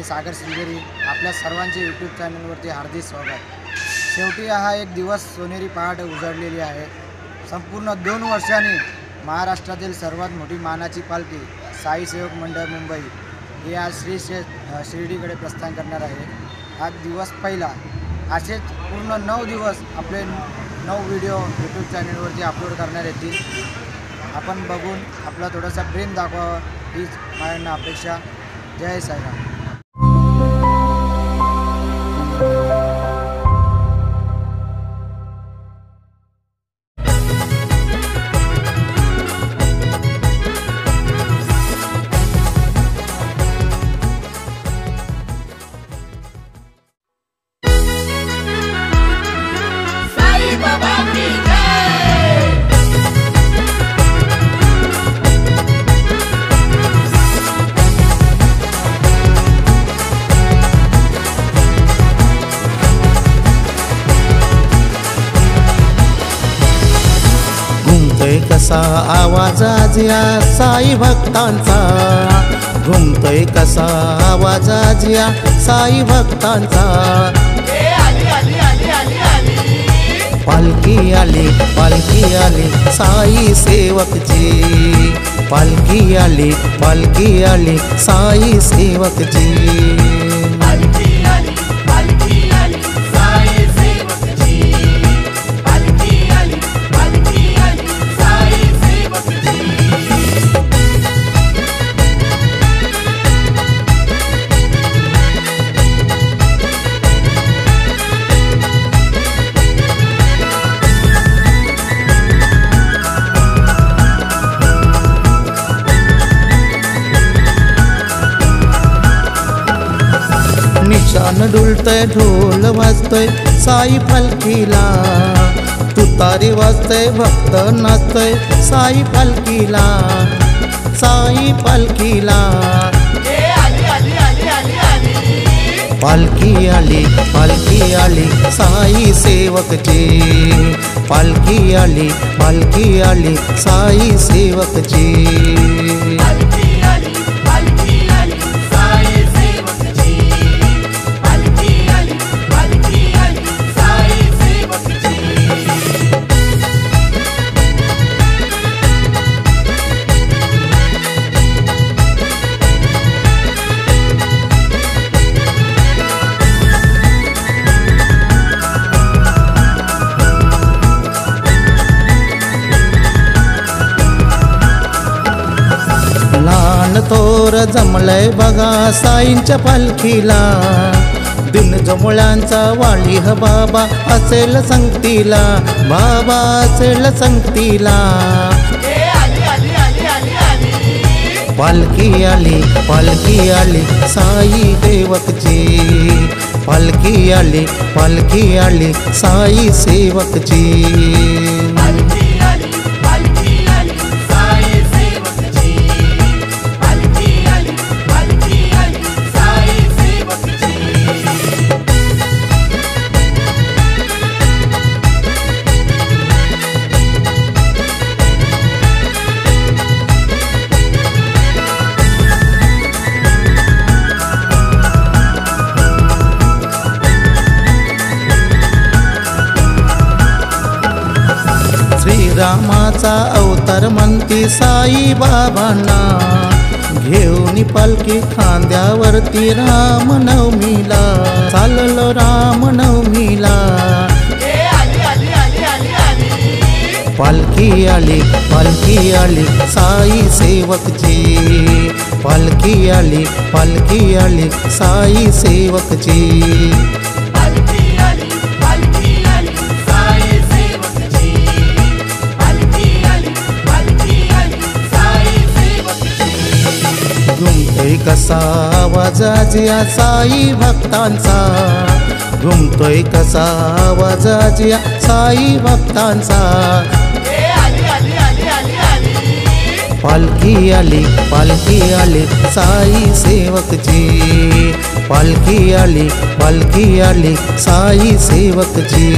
मी सागर श्रीगरी, आपल्या सर्वांचे यूट्यूब चॅनलवरती हार्दिक स्वागत। शेवटी हा एक दिवस सोनेरी पहाट उजाडलेली आहे। संपूर्ण 2 वर्षांनी महाराष्ट्रातील सर्वात मोठी मानाची पालखी साई सेवक मंडळ मुंबई ही आज शिर्डीकडे प्रस्थान करणार आहे। हा दिवस पहिला। असेच पूर्ण 9 दिवस आपले 9 व्हिडिओ यूट्यूब चॅनलवरती अपलोड करणार येतील। आपण बघून आपला थोडासा प्रेम दाखवावा हीच माझ्या अपेक्षा। जय साईराम। कसा आवाज आज या साई भक्तांचा, घुमतोय कसा आवाज आज या साई भक्तांचा। पालखी आली पालखी आली साई सेवकची, पालखी आली साई सेवकची। निशान डुलतय ढोल वाजतय साई पालखीला, तुतारी वाजतय भक्त नाचतय साई पालखीला, साई पालखीला। पालखी आली साई सेवकची, पालखी आली साई सेवकची। तोर जमलय बघा साईंच्या पालखीला, बिनजमुळ्यांचा वाली ह बाबा असेल संगतीला, बाबा असेल संगतीला। पालखी आली साई देवकची, पालखी आली साई सेवकची। रामाचा अवतार म्हणती साई बाबांना, घेऊन पालखी खांद्यावरती रामनवमीला, चाललो रामनवमीला। पालखी आली साई सेवकची, पालखी आली साई सेवकची। घुमतोय कसा आवाज आज या साई भक्तांचा, घुमतोय कसा आवाज आज या साई भक्तांचा। पालखी आली साई सेवकची, पालखी आली साई सेवकची।